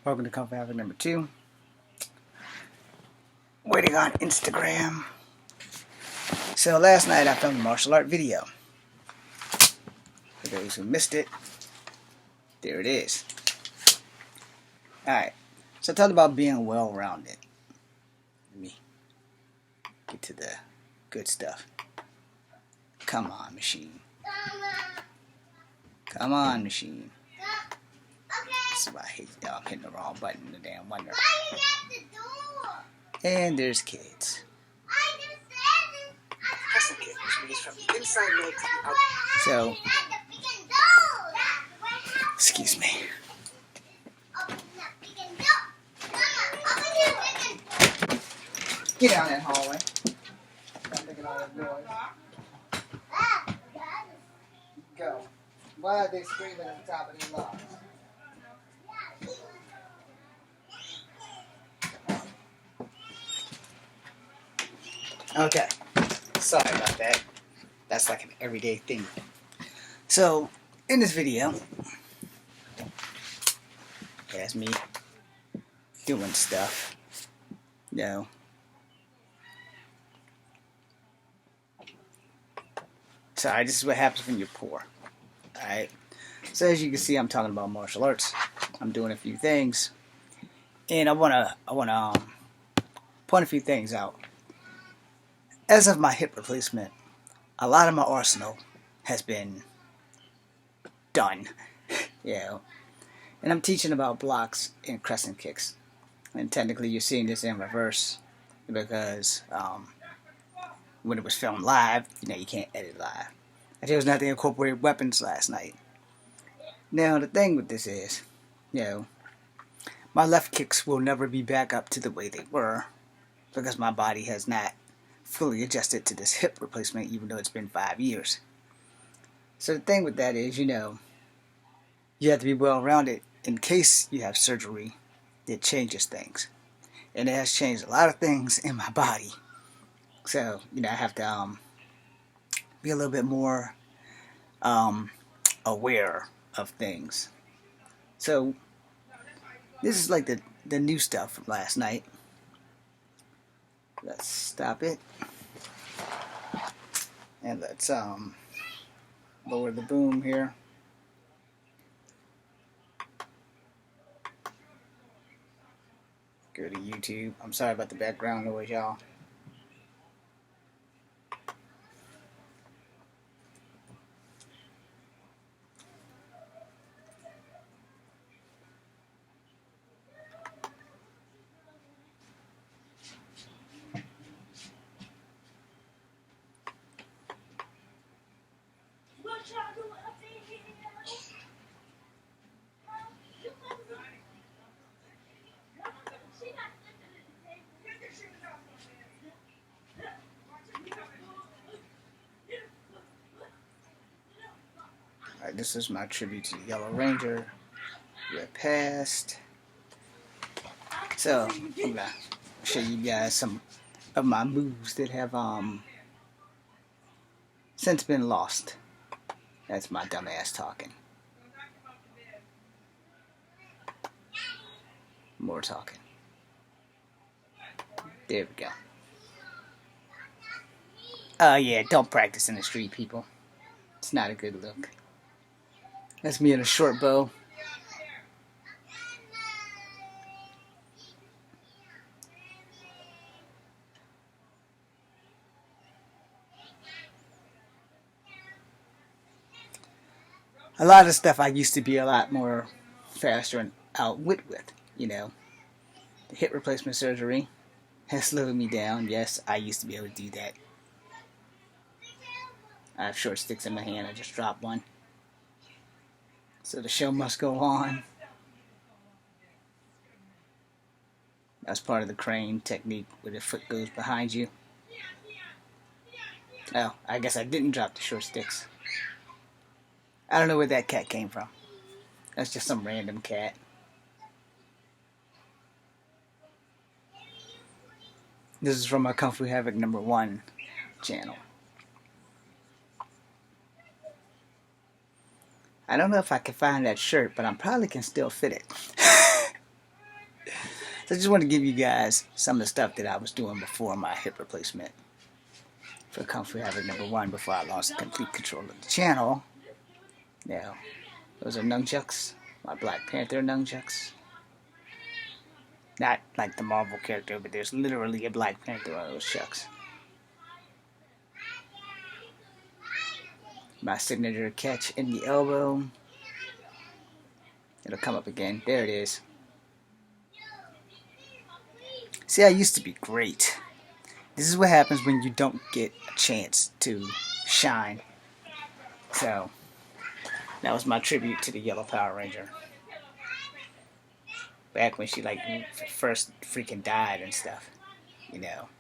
Welcome to Comfy Havoc number 2. Waiting on Instagram. So last night I filmed a martial art video. For those who missed it, there it is. Alright, so I talked about being well-rounded. Let me get to the good stuff. Come on, machine. Come on, machine. This is why I hate y'all. I'm hitting the wrong button in the damn wonder. And there's kids. So, excuse me. Get down that hallway. Stop making all that noise. Go. Why are they screaming at the top of their lungs? Okay. Sorry about that. That's like an everyday thing. So, in this video, there's me doing stuff. Sorry, this is what happens when you're poor. Alright. So as you can see, I'm talking about martial arts. I'm doing a few things. And I wanna point a few things out. As of my hip replacement, a lot of my arsenal has been done. And I'm teaching about blocks and crescent kicks. And technically you're seeing this in reverse because when it was filmed live, you can't edit live. I chose not to incorporate weapons last night. Now the thing with this is, my left kicks will never be back up to the way they were because my body has not fully adjusted to this hip replacement even though it's been 5 years. So the thing with that is, you have to be well-rounded in case you have surgery that changes things. And it has changed a lot of things in my body. So, I have to be a little bit more aware of things. So, this is like the new stuff from last night. Let's stop it. And let's lower the boom here. Go to YouTube. I'm sorry about the background noise, y'all. Alright, this is my tribute to the Yellow Ranger. We're past. So, I'm gonna show you guys some of my moves that have since been lost. That's my dumb ass talking. More talking. There we go. Yeah, don't practice in the street, people. It's not a good look. That's me in a short bow. A lot of stuff I used to be a lot more faster and outwit with, The hip replacement surgery has slowed me down. Yes, I used to be able to do that. I have short sticks in my hand. I just dropped one. So the show must go on. That's part of the crane technique where the foot goes behind you. Oh, I guess I didn't drop the short sticks. I don't know where that cat came from. That's just some random cat. This is from my Comfy Havoc number 1 channel. I don't know if I can find that shirt, but I probably can still fit it. So I just want to give you guys some of the stuff that I was doing before my hip replacement for Kung Fu Havoc #1 before I lost complete control of the channel. Now, those are nunchucks, my Black Panther nunchucks. Not like the Marvel character, but there's literally a Black Panther on those chucks. My signature catch in the elbow. It'll come up again. There it is. See, I used to be great. This is what happens when you don't get a chance to shine. So, that was my tribute to the Yellow Power Ranger. Back when she like first freaking died and stuff, you know.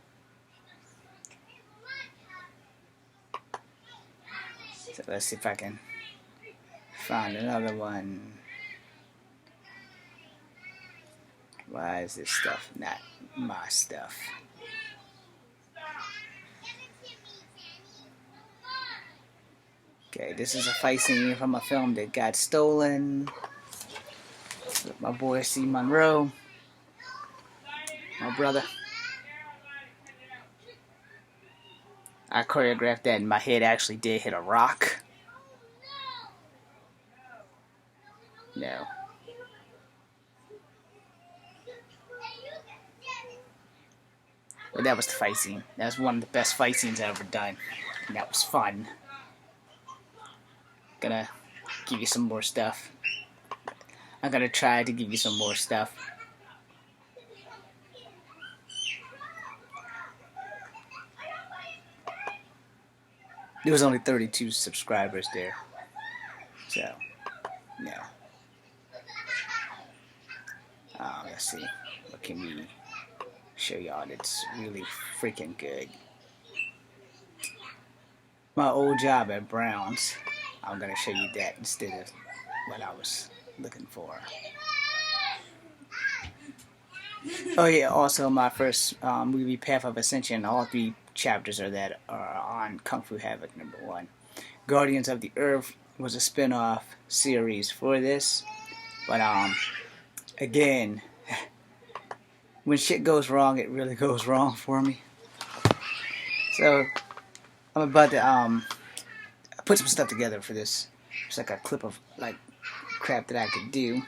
So let's see if I can find another one. Why is this stuff not my stuff? Okay, this is a fight scene from a film that got stolen. With my boy C. Monroe, my brother. I choreographed that and my head actually did hit a rock. No. But that was the fight scene. That was one of the best fight scenes I've ever done. And that was fun. Gonna give you some more stuff. I'm gonna try to give you some more stuff. There was only 32 subscribers there. So, no. Let's see. What can we show y'all that's really freaking good? My old job at Brown's. I'm gonna show you that instead of what I was looking for. Oh yeah, also my first movie, Path of Ascension. All 3 chapters are on Kung Fu Havoc #1. Guardians of the Earth was a spin-off series for this, but again, when shit goes wrong, it really goes wrong for me. So I'm about to put some stuff together for this. It's like a clip of like crap that I could do,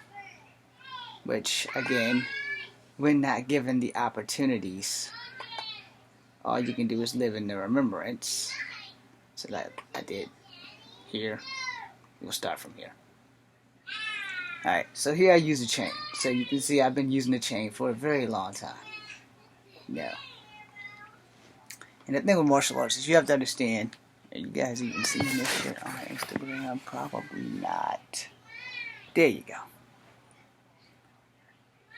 which again, when not given the opportunities, all you can do is live in the remembrance. So like I did here. We'll start from here. Alright, so here I use a chain. So you can see I've been using the chain for a very long time. Yeah. And the thing with martial arts is you have to understand, are you guys even seeing this shit on Instagram? Probably not. There you go.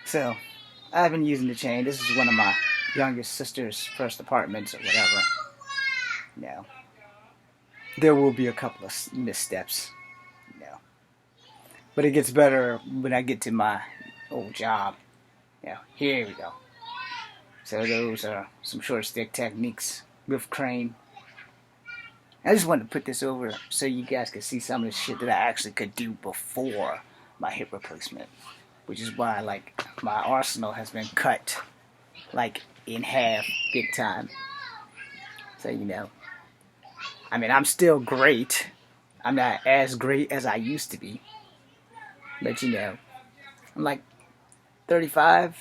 So, I've been using the chain. This is one of my youngest sister's first apartments or whatever. No. There will be a couple of missteps. No. But it gets better when I get to my old job. Yeah, here we go. So those are some short stick techniques with crane. I just wanted to put this over so you guys could see some of the shit that I actually could do before my hip replacement. Which is why, like, my arsenal has been cut, like, in half, big time. So, you know. I mean, I'm still great. I'm not as great as I used to be. But, you know, I'm like 35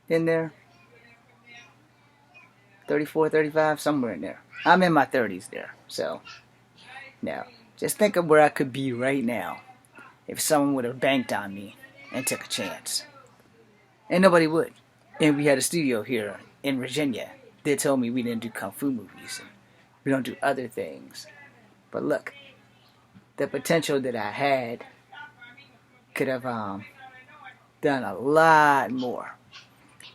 in there. 34, 35, somewhere in there. I'm in my 30s there. So, now, just think of where I could be right now if someone would have banked on me and took a chance. And nobody would. And we had a studio here in Virginia. They told me we didn't do kung fu movies. And we don't do other things. But look, the potential that I had could have done a lot more.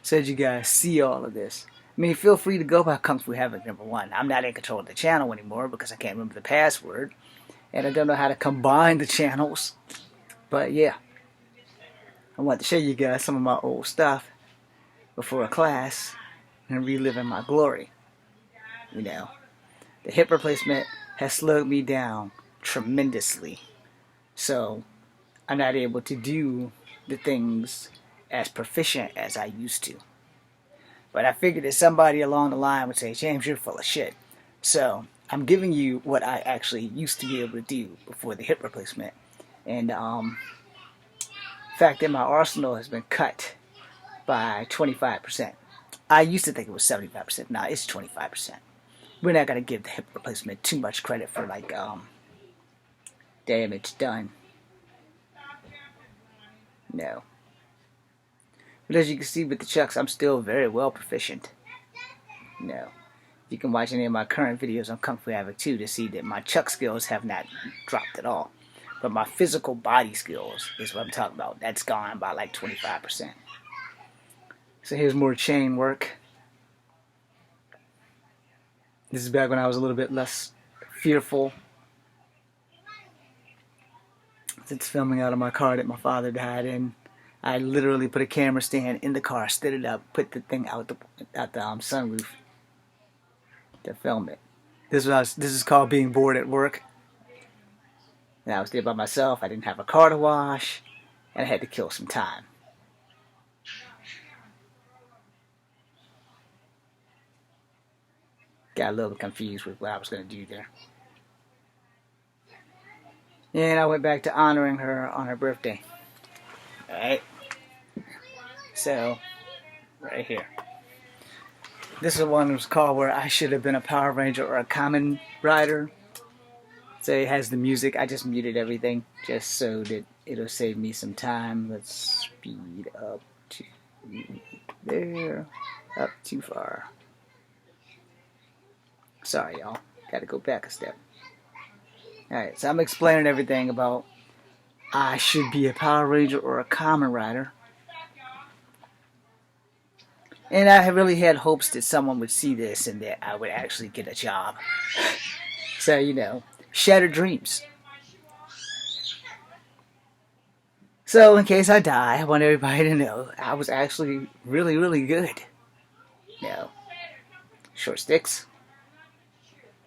So that you guys see all of this. I mean, feel free to go by Kung Fu Havoc #1. I'm not in control of the channel anymore because I can't remember the password. And I don't know how to combine the channels. But yeah. I want to show you guys some of my old stuff before a class and reliving my glory. You know, the hip replacement has slowed me down tremendously. So, I'm not able to do the things as proficient as I used to. But I figured that somebody along the line would say, James, you're full of shit. So I'm giving you what I actually used to be able to do before the hip replacement. And the fact that my arsenal has been cut by 25%. I used to think it was 75%. Now it's 25%. We're not going to give the hip replacement too much credit for like damage done. No. But as you can see with the chucks, I'm still very well proficient. No. You can watch any of my current videos on Kung Fu Havoc 2 to see that my chuck skills have not dropped at all. But my physical body skills is what I'm talking about. That's gone by like 25%. So here's more chain work. This is back when I was a little bit less fearful. Since filming out of my car that my father died in, I literally put a camera stand in the car, stood it up, put the thing out the sunroof to film it. This is called being bored at work. And I was there by myself. I didn't have a car to wash, and I had to kill some time. Got a little confused with what I was going to do there. And I went back to honoring her on her birthday. Alright. So, right here. This is one was called where I should have been a Power Ranger or a Kamen Rider. So it has the music. I just muted everything just so that it'll save me some time. Let's speed up to there. Up too far. Sorry, y'all. Gotta go back a step. Alright, so I'm explaining everything about I should be a Power Ranger or a Kamen Rider. And I really had hopes that someone would see this and that I would actually get a job. So, you know, shattered dreams. So, in case I die, I want everybody to know I was actually really, really good. You know, short sticks.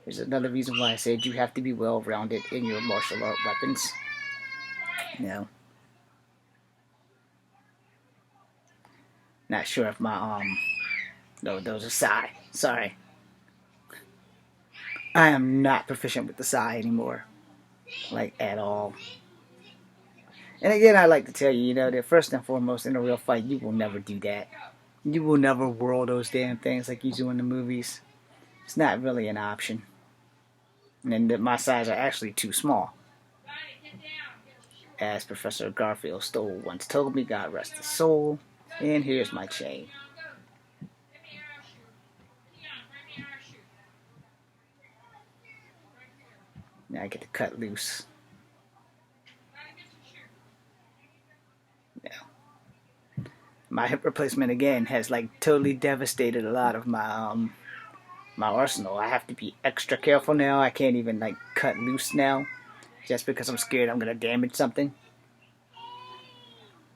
There's another reason why I said you have to be well-rounded in your martial art weapons. You know. Not sure if my, no, those are Sai. Sorry. I am not proficient with the Sai anymore. Like, at all. And again, I like to tell you, you know, that first and foremost, in a real fight, you will never do that. You will never whirl those damn things like you do in the movies. It's not really an option. And that my size are actually too small. As Professor Garfield Stoll once told me, God rest his soul. And here's my chain. Now I get to cut loose. Now, my hip replacement again has like totally devastated a lot of my my arsenal. I have to be extra careful now. I can't even like cut loose now, just because I'm scared I'm gonna damage something.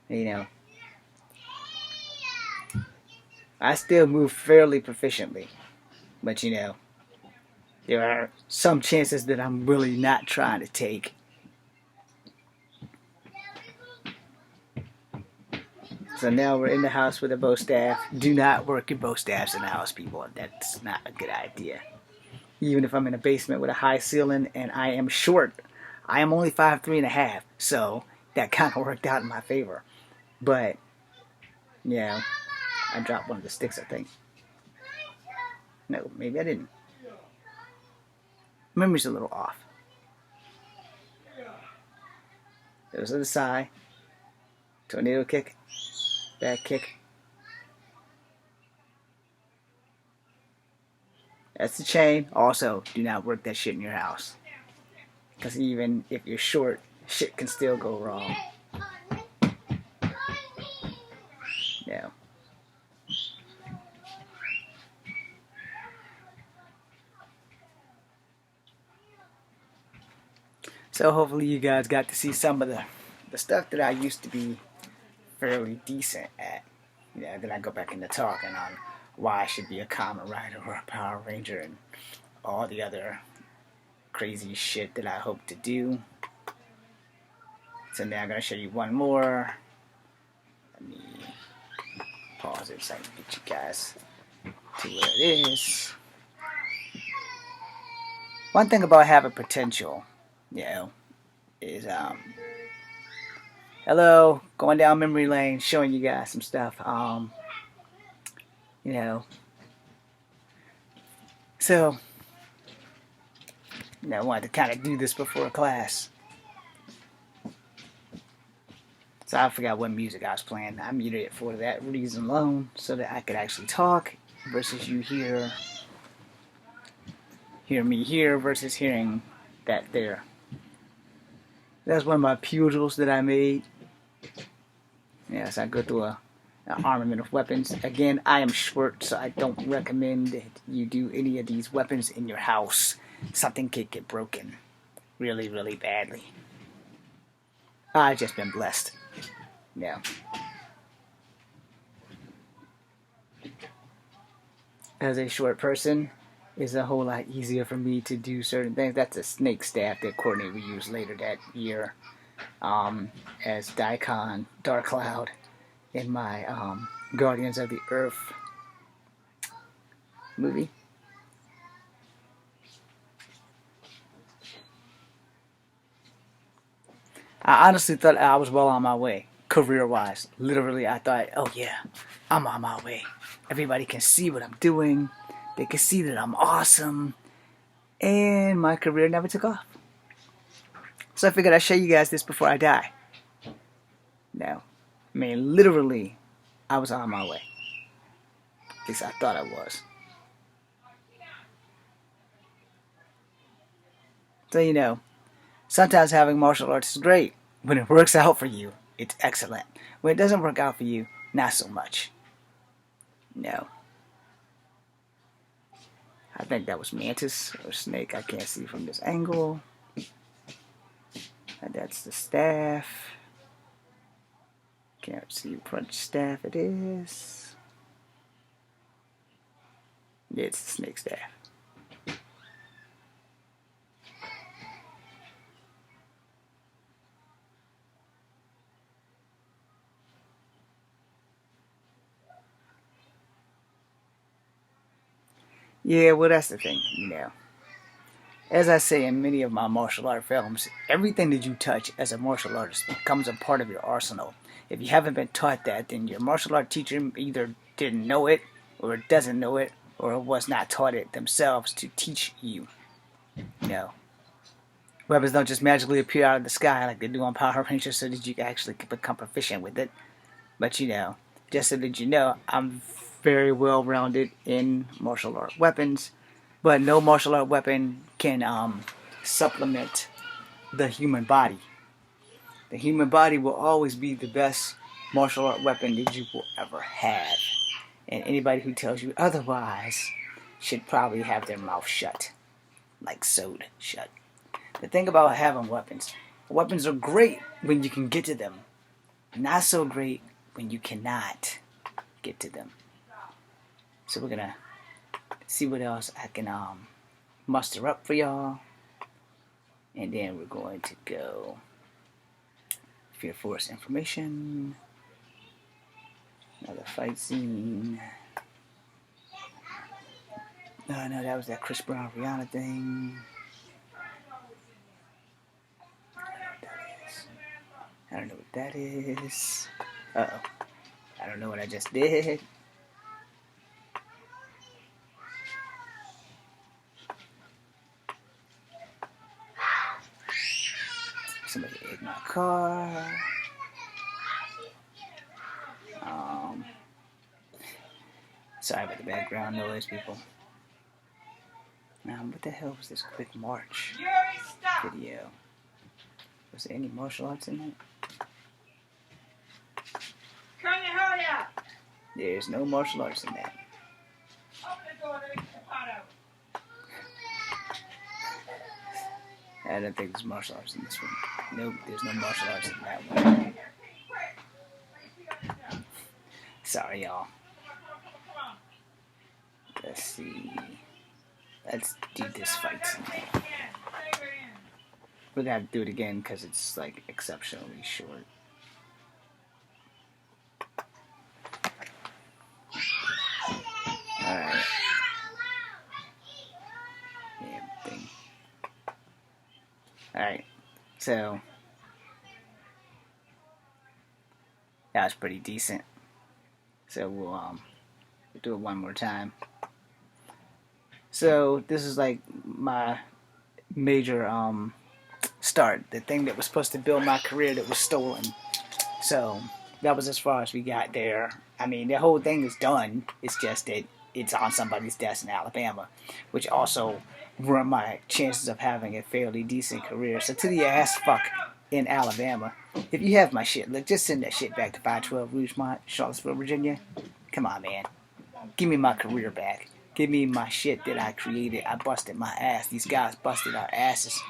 You know, I still move fairly proficiently, but you know, there are some chances that I'm really not trying to take. So now we're in the house with a bow staff. Do not work your bow staffs in the house, people. That's not a good idea. Even if I'm in a basement with a high ceiling and I am short, I am only 5'3½", so that kind of worked out in my favor. But, yeah, I dropped one of the sticks, I think. No, maybe I didn't. Memory's a little off. Those are the Sai. Tornado kick. Back kick. That's the chain. Also, do not work that shit in your house. Because even if you're short, shit can still go wrong. Yeah. So hopefully you guys got to see some of the stuff that I used to be fairly decent at. You know, then I go back into talking on why I should be a Kamen Rider or a Power Ranger and all the other crazy shit that I hope to do. So now I'm going to show you one more. Let me browser so I can get you guys to where it is. One thing about having potential, you know, is hello, going down memory lane, showing you guys some stuff. You know, so I wanted to kind of do this before class. So I forgot what music I was playing. I muted it for that reason alone, so that I could actually talk versus you hear me here versus hearing that there. That's one of my pugils that I made. Yes, I go through an armament of weapons. Again, I am short, so I don't recommend that you do any of these weapons in your house. Something could get broken really, really badly. I've just been blessed. Yeah. As a short person, it's a whole lot easier for me to do certain things. That's a snake staff that Courtney we used later that year as Daikon Dark Cloud in my Guardians of the Earth movie. I honestly thought I was well on my way, career-wise. Literally, I thought, oh yeah, I'm on my way. Everybody can see what I'm doing. They can see that I'm awesome. And my career never took off. So I figured I'd show you guys this before I die. No. I mean, literally, I was on my way. At least I thought I was. So, you know, sometimes having martial arts is great. When it works out for you, it's excellent. When it doesn't work out for you, not so much. No. I think that was mantis or snake. I can't see from this angle. And that's the staff. Can't see which staff it is. Yeah, it's the snake staff. Yeah, well, that's the thing, you know. As I say in many of my martial art films, everything that you touch as a martial artist becomes a part of your arsenal. If you haven't been taught that, then your martial art teacher either didn't know it, or doesn't know it, or was not taught it themselves to teach you. You know, weapons don't just magically appear out of the sky like they do on Power Rangers so that you can actually become proficient with it. But you know, just so that you know, I'm very well rounded in martial art weapons, but no martial art weapon can supplement the human body. The human body will always be the best martial art weapon that you will ever have. And anybody who tells you otherwise should probably have their mouth shut. Like sewed shut. The thing about having weapons are great when you can get to them. Not so great when you cannot get to them. So we're gonna see what else I can muster up for y'all. And then we're going to go Fear Force information. Another fight scene. Oh no, that was that Chris Brown Rihanna thing. I don't know what that is. Uh-oh. I don't know what I just did. Somebody ate my car. Sorry about the background noise, people. What the hell was this quick march video? Was there any martial arts in it? There's no martial arts in that. I don't think there's martial arts in this one. Nope, there's no martial arts in that one. Sorry, y'all. Let's see. Let's do this fight scene. We're gonna have to do it again because it's like exceptionally short. So that was pretty decent. So we'll do it one more time. So this is like my major start, the thing that was supposed to build my career that was stolen. So that was as far as we got there. I mean, the whole thing is done. It's just that it's on somebody's desk in Alabama, which also ruined my chances of having a fairly decent career. So to the ass fuck in Alabama, if you have my shit, look, just send that shit back to 512 Rougemont, Charlottesville, Virginia. Come on, man. Give me my career back. Give me my shit that I created. I busted my ass. These guys busted our asses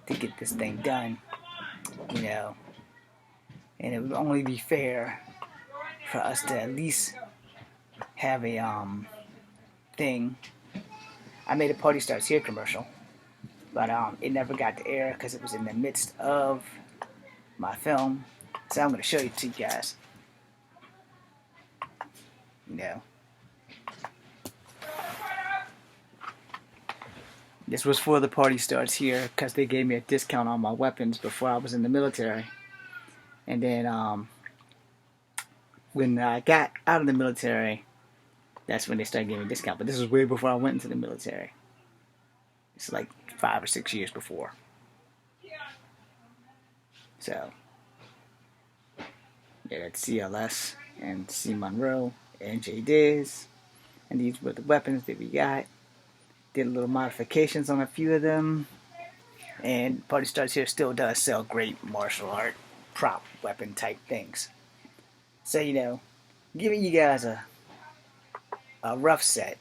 to get this thing done, you know. And it would only be fair for us to at least have a thing. I made a Party Starts Here commercial, but it never got to air because it was in the midst of my film. So I'm going to show it to you guys. You know. This was for the Party Starts Here because they gave me a discount on my weapons before I was in the military. And then when I got out of the military, that's when they started giving me a discount. But this was way before I went into the military. It's like 5 or 6 years before. So, yeah, that's CLS and C. Monroe and J. Diz. And these were the weapons that we got. Did a little modifications on a few of them. And Party Starts Here still does sell great martial art prop weapon type things. So, you know, giving you guys a rough set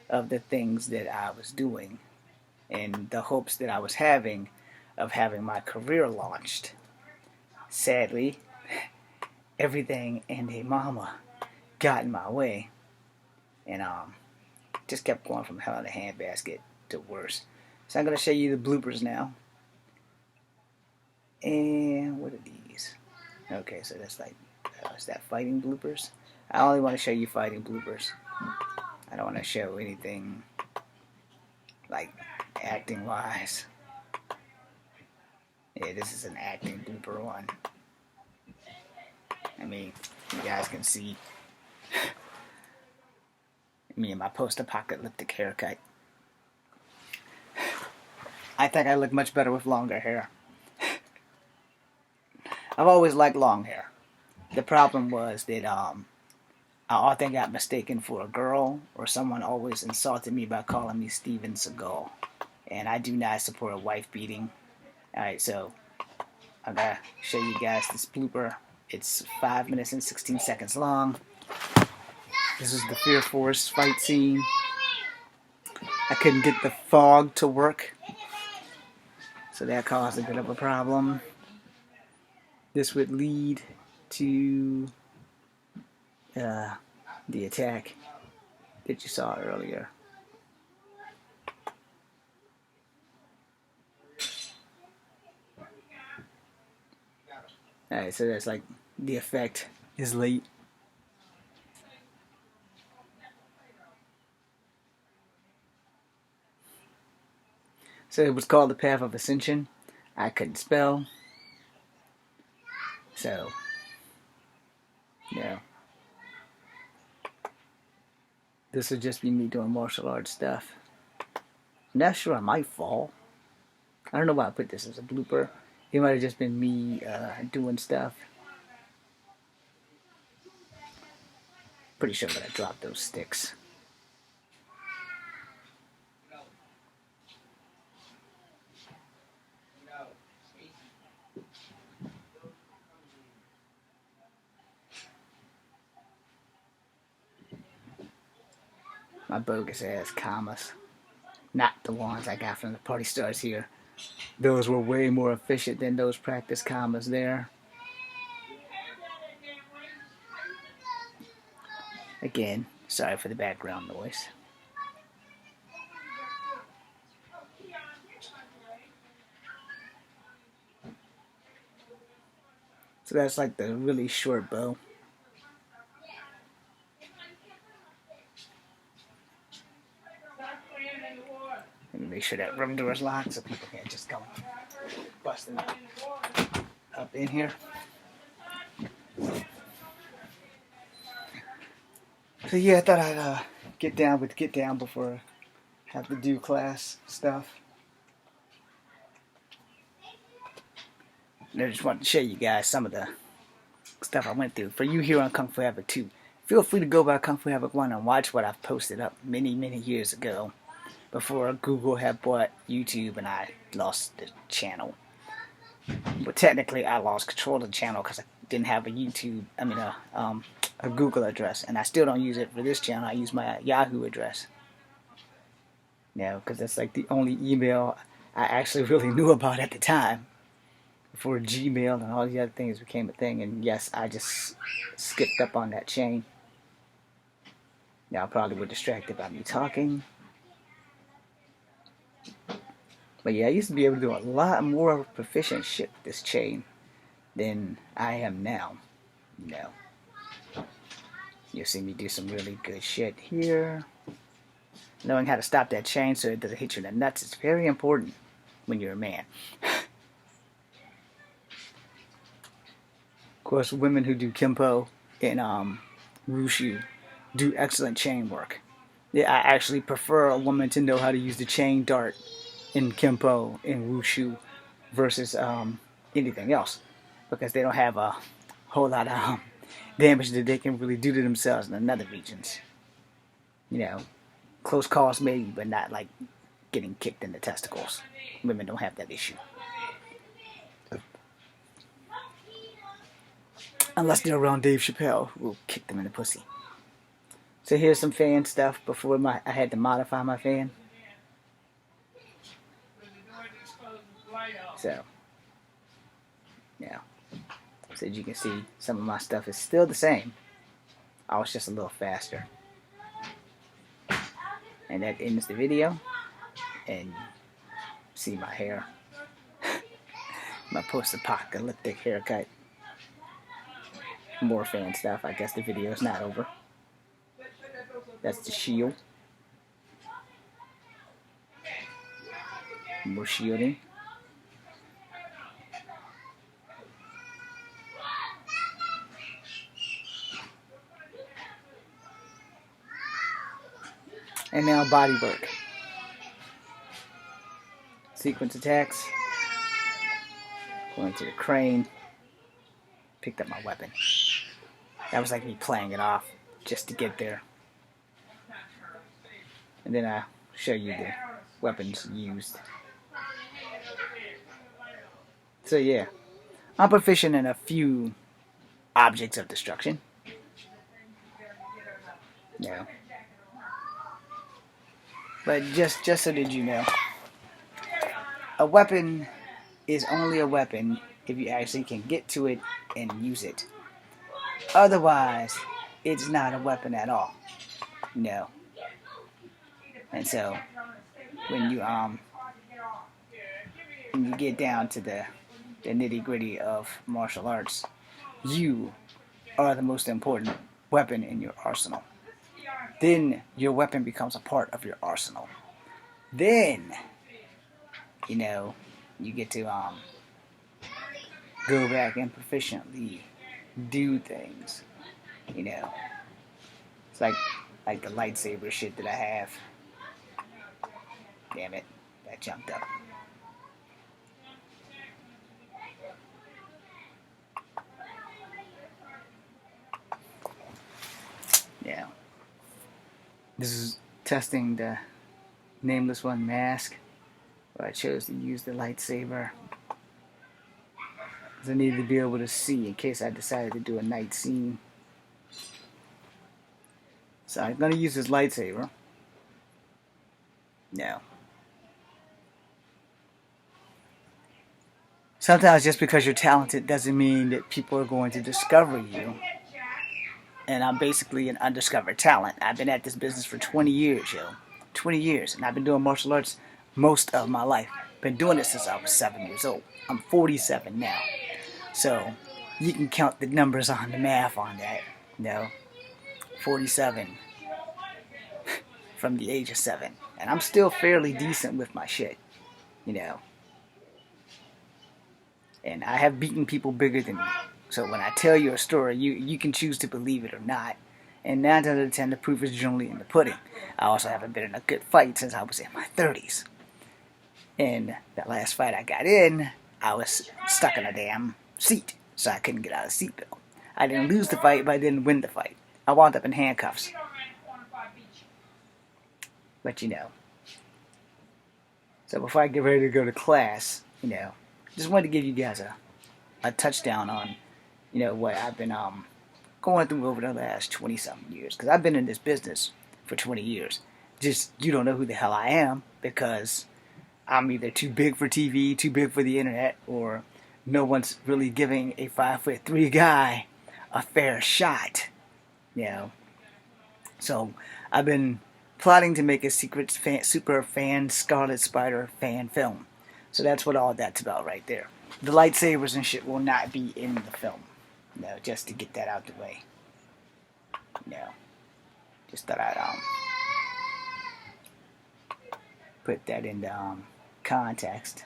of the things that I was doing and the hopes that I was having of having my career launched. Sadly, everything and a mama got in my way, and just kept going from hell in a handbasket to worse. So I'm going to show you the bloopers now. And what are these? Okay, so that's like, is that fighting bloopers? I only want to show you fighting bloopers. I don't want to show anything like acting wise. Yeah, this is an acting blooper one. I mean, you guys can see me and my post-apocalyptic haircut. I think I look much better with longer hair. I've always liked long hair. The problem was that I often got mistaken for a girl, or someone always insulted me by calling me Steven Seagal. And I do not support a wife beating. Alright, so I'm going to show you guys this blooper. It's 5 minutes and 16 seconds long. This is the Fear Force fight scene. I couldn't get the fog to work, so that caused a bit of a problem. This would lead to the attack that you saw earlier. Alright, so that's like the effect is late. So it was called the Path of Ascension. I couldn't spell. So, yeah. This would just be me doing martial arts stuff. I'm not sure I might fall. I don't know why I put this as a blooper. It might have just been me doing stuff. Pretty sure that I dropped those sticks. My bogus ass commas. Not the ones I got from the Party Starts Here. Those were way more efficient than those practice commas there. Again, sorry for the background noise. So that's like the really short bow. Let me make sure that room door is locked so people can't just come busting up in here. So yeah, I thought I'd get down before I have to do class stuff. And I just wanted to show you guys some of the stuff I went through. For you here on Kung Fu Havoc 2, feel free to go by Kung Fu Havoc 1 and watch what I've posted up many years ago, before Google had bought YouTube and I lost the channel. But technically I lost control of the channel because I didn't have a Google address, and I still don't use it for this channel. I use my Yahoo address. Because that's like the only email I actually really knew about at the time, before Gmail and all these other things became a thing. And yes, I just skipped up on that chain. Now I probably were distracted by me talking. But yeah, I used to be able to do a lot more proficient shit with this chain than I am now. You'll see me do some really good shit here. Knowing how to stop that chain so it doesn't hit you in the nuts is very important when you're a man. Of course, women who do Kempo and Wushu do excellent chain work. Yeah, I actually prefer a woman to know how to use the chain dart in Kempo and Wushu versus anything else, because they don't have a whole lot of damage that they can really do to themselves in the other regions. Close calls maybe, but not like getting kicked in the testicles. Women don't have that issue. Unless they're around Dave Chappelle, who will kick them in the pussy. So here's some fan stuff before I had to modify my fan. So, yeah. So as you can see, some of my stuff is still the same. I was just a little faster. And that ends the video. And see my hair. My post-apocalyptic haircut. More fan stuff. I guess the video's not over. That's the shield. More shielding. And now body work. Sequence attacks. Going to the crane. Picked up my weapon. That was like me playing it off just to get there. And then I'll show you the weapons used. So yeah, I'm proficient in a few objects of destruction. Yeah. But just so that you know, a weapon is only a weapon if you actually can get to it and use it. Otherwise, it's not a weapon at all. And so, when you get down to the nitty-gritty of martial arts, you are the most important weapon in your arsenal. Then your weapon becomes a part of your arsenal. Then, you get to go back and proficiently do things. It's like the lightsaber shit that I have. Damn it, that jumped up. Yeah. This is testing the Nameless One mask, where I chose to use the lightsaber, because I needed to be able to see in case I decided to do a night scene. So I'm going to use this lightsaber. Now, sometimes just because you're talented doesn't mean that people are going to discover you. And I'm basically an undiscovered talent. I've been at this business for 20 years, 20 years. And I've been doing martial arts most of my life. Been doing this since I was 7 years old. I'm 47 now. So, you can count the numbers on the math on that. 47. From the age of 7. And I'm still fairly decent with my shit. And I have beaten people bigger than me. So when I tell you a story, you can choose to believe it or not. And 9 times out of 10, the proof is generally in the pudding. I also haven't been in a good fight since I was in my 30s. And that last fight I got in, I was stuck in a damn seat, so I couldn't get out of the seatbelt. I didn't lose the fight, but I didn't win the fight. I wound up in handcuffs. But so before I get ready to go to class, just wanted to give you guys a touchdown on, what I've been going through over the last 20-something years. Because I've been in this business for 20 years. Just, you don't know who the hell I am because I'm either too big for TV, too big for the internet, or no one's really giving a 5'3" guy a fair shot. So I've been plotting to make a secret super fan Scarlet Spider fan film. So that's what all that's about right there. The lightsabers and shit will not be in the film. Just to get that out the way. Just thought I'd put that into context.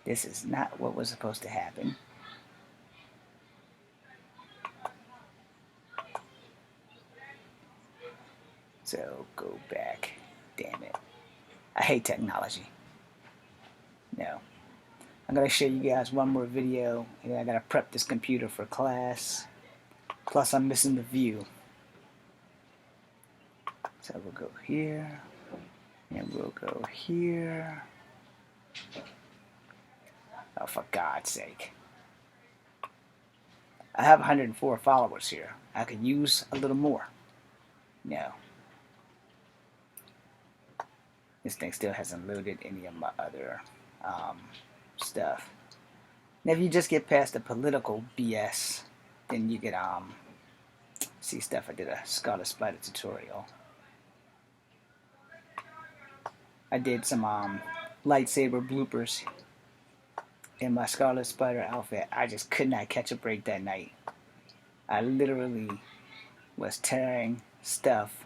This is not what was supposed to happen. So go back. Damn it. I hate technology. I'm going to show you guys one more video, and then I got to prep this computer for class. Plus I'm missing the view. So we'll go here, and we'll go here. Oh, for God's sake. I have 104 followers here. I could use a little more. This thing still hasn't loaded any of my other stuff. Now if you just get past the political BS, then you get see stuff. I did a Scarlet Spider tutorial. I did some lightsaber bloopers in my Scarlet Spider outfit. I just could not catch a break that night. I literally was tearing stuff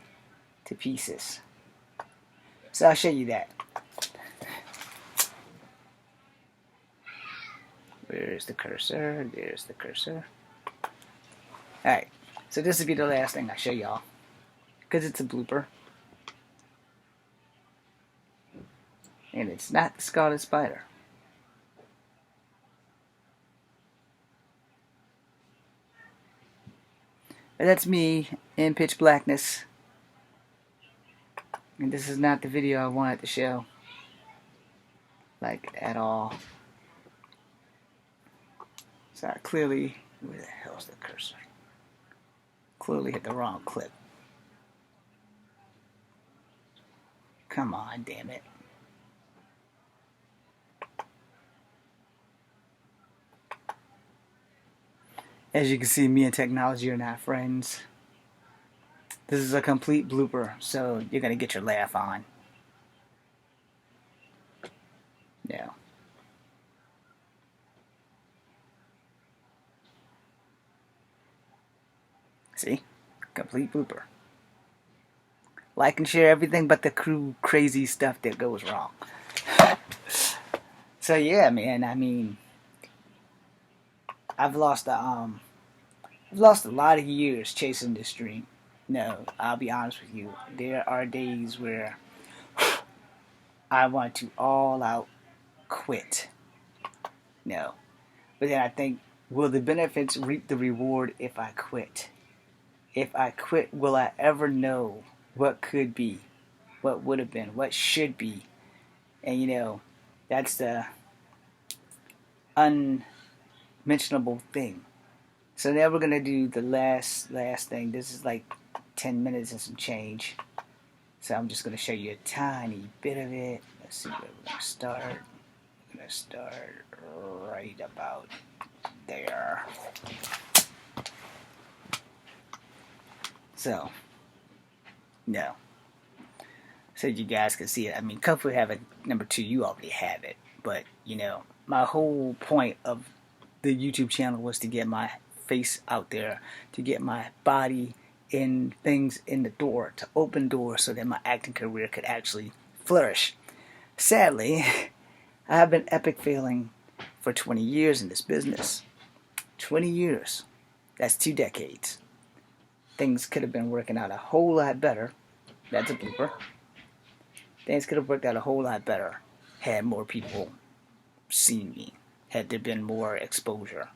to pieces. So I'll show you that. Where's the cursor? There's the cursor. Alright, so this will be the last thing I show y'all, because it's a blooper. And it's not the Scarlet Spider. But that's me in pitch blackness. And this is not the video I wanted to show. Like, at all. So I clearly, where the hell's the cursor? Clearly hit the wrong clip. Come on, damn it. As you can see, me and technology are not friends. This is a complete blooper, so you're gonna get your laugh on. See? Complete blooper. Like and share everything but the crazy stuff that goes wrong. So yeah, man, I mean, I've lost a lot of years chasing this dream. I'll be honest with you. There are days where I want to all out quit. But then I think, will the benefits reap the reward if I quit? If I quit, will I ever know what could be, what would have been, what should be? And that's the unmentionable thing. So now we're gonna do the last thing. This is like 10 minutes and some change. So I'm just gonna show you a tiny bit of it. Let's see where we're gonna start. We're gonna start right about there. So you guys can see it. I mean, Comfort have it number 2. You already have it, but my whole point of the YouTube channel was to get my face out there, to get my body in things in the door, to open doors so that my acting career could actually flourish. Sadly, I have been epic failing for 20 years in this business. 20 years. That's 2 decades. Things could have been working out a whole lot better. That's a blooper. Things could have worked out a whole lot better had more people seen me, had there been more exposure,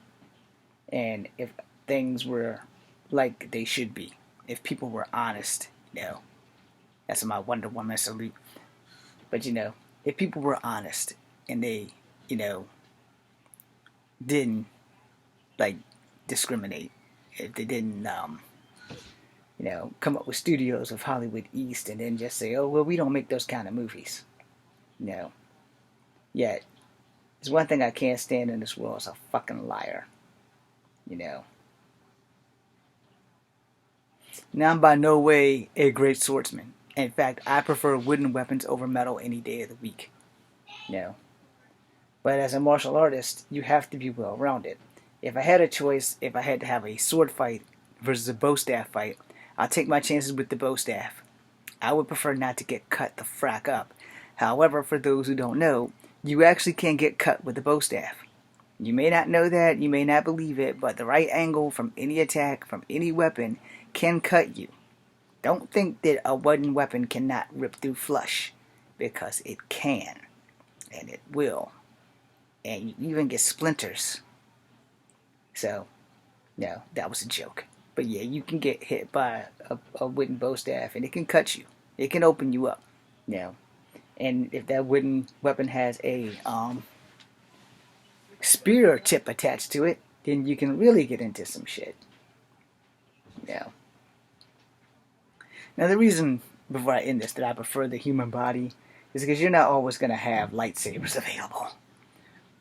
and if things were like they should be, if people were honest, that's my Wonder Woman salute. But if people were honest and they, didn't like discriminate, if they didn't, come up with studios of Hollywood East and then just say, oh well, we don't make those kind of movies. Yet there's one thing I can't stand in this world is a fucking liar. Now, I'm by no way a great swordsman. In fact, I prefer wooden weapons over metal any day of the week. But as a martial artist, you have to be well-rounded. If I had a choice, if I had to have a sword fight versus a bow staff fight, I'll take my chances with the bow staff. I would prefer not to get cut the frack up. However, for those who don't know, you actually can get cut with the bow staff. You may not know that, you may not believe it, but the right angle from any attack, from any weapon, can cut you. Don't think that a wooden weapon cannot rip through flesh, because it can, and it will, and you even get splinters. So, no, that was a joke. But yeah, you can get hit by a wooden bow staff, and it can cut you. It can open you up. And if that wooden weapon has a spear tip attached to it, then you can really get into some shit. Now the reason, before I end this, that I prefer the human body is because you're not always going to have lightsabers available,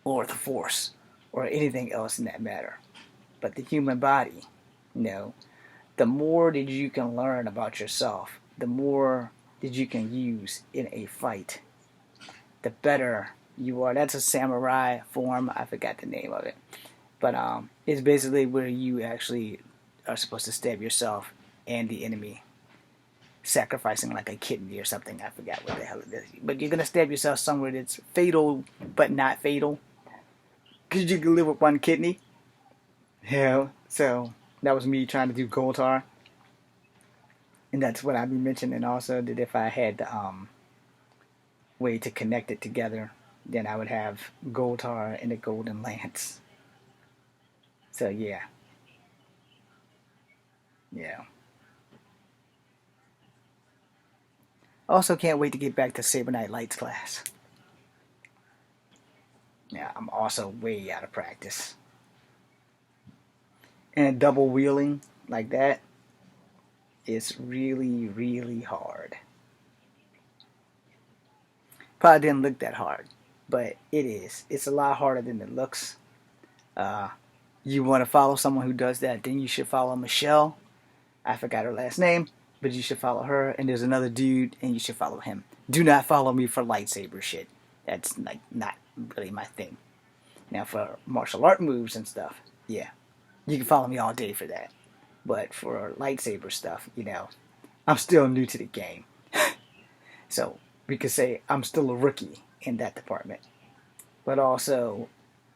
or the Force, or anything else in that matter. But the human body, the more that you can learn about yourself, the more that you can use in a fight, the better you are. That's a samurai form. I forgot the name of it. But it's basically where you actually are supposed to stab yourself and the enemy, sacrificing like a kidney or something. I forgot what the hell it is. But you're going to stab yourself somewhere that's fatal but not fatal, because you can live with one kidney. So that was me trying to do Goltar. And that's what I'd be mentioning also, that if I had the way to connect it together, then I would have Goltar and the Golden Lance. So yeah. Also can't wait to get back to Saber Night Lights class. I'm also way out of practice. And double wheeling like that is really, really hard. Probably didn't look that hard, but it is. It's a lot harder than it looks. You want to follow someone who does that, then you should follow Michelle. I forgot her last name, but you should follow her. And there's another dude, and you should follow him. Do not follow me for lightsaber shit. That's like not really my thing. Now for martial art moves and stuff, yeah, you can follow me all day for that. But for lightsaber stuff, I'm still new to the game. So we could say I'm still a rookie in that department. But also,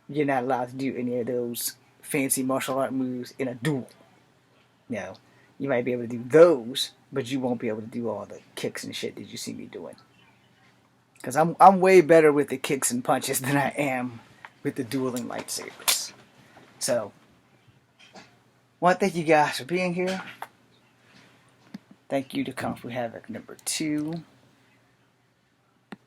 you're not allowed to do any of those fancy martial art moves in a duel. You might be able to do those, but you won't be able to do all the kicks and shit that you see me doing. Because I'm way better with the kicks and punches than I am with the dueling lightsabers. So, I want to thank you guys for being here. Thank you to Kung Fu Havoc number 2.